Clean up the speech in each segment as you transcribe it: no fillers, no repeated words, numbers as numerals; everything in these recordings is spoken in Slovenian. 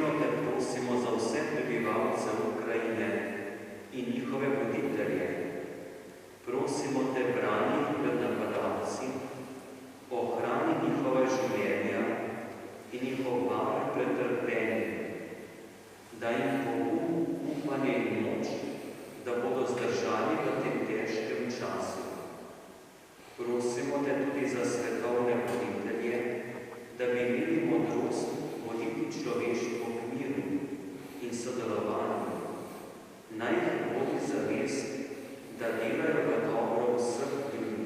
Iskreno te prosimo za vse prebivalce Ukrajine in njihove voditelje. Prosimo te, brani pred napadalci, ohrani njihove življenja in jih obvari pred trpljenjem. Daj jim pogum, upanje in moč, da bodo zdržali v tem težkem času. Prosimo te tudi za svetovne voditelje, da bi imeli modrost voditi človeštvo k miru in sodelovanju. Naj jih vodi zavest, da delajo v dobro vseh ljudi.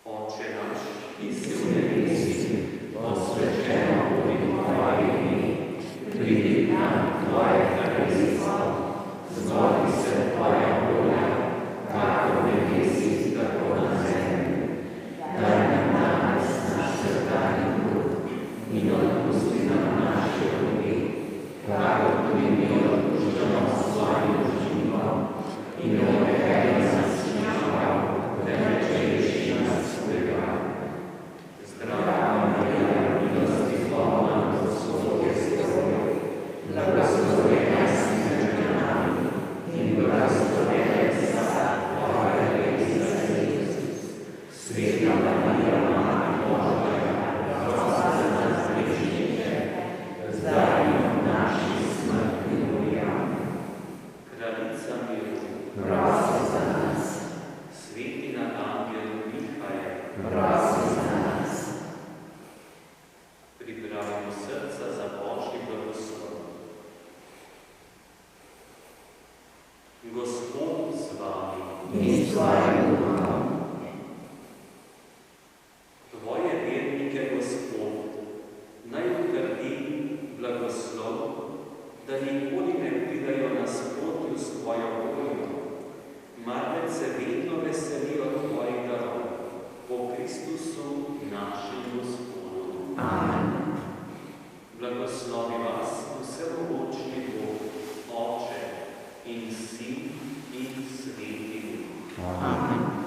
Oče naš, ki si v nebesih, posvečeno bodi tvoje ime, pridi k nam tvoje kraljestvo, zgodi se tvoja volja, kakor v nebesih, tako na zemlji. Daj nam danes naš vsakdanji kruh in odpusti nam naše dolge, kakor tudi mi odpuščamo svojim dolžnikom, in ne odpelji nas v zlo, temveč reši nas zla. Zdrava Marija, milosti polna, Gospod je s teboj, blagoslovljena si med ženami in blagoslovljen je plod tvojega življenja, Jezus. Sveta Marija, Mati Božja, prosi za nas grešnike, zdaj in v naši smrtni uri. Kraljica miru, prosi za nas. Sveti arhangel Mihael, prosi za nas. Pripravimo srca za Božji blagoslov. Gospod z vami in s tvojim duhom. Tvoje vernike, Gospod, naj utrdi blagoslov, da nikoli ne pridajo nasprotju s tvojo voljo, marveč se vedno veselijo tvojih darov, po Kristusu našem Gospodu. Amen. Blagoslovi vas vsemogočni Bog, Oče in Sin in Sveti Duh. Amen.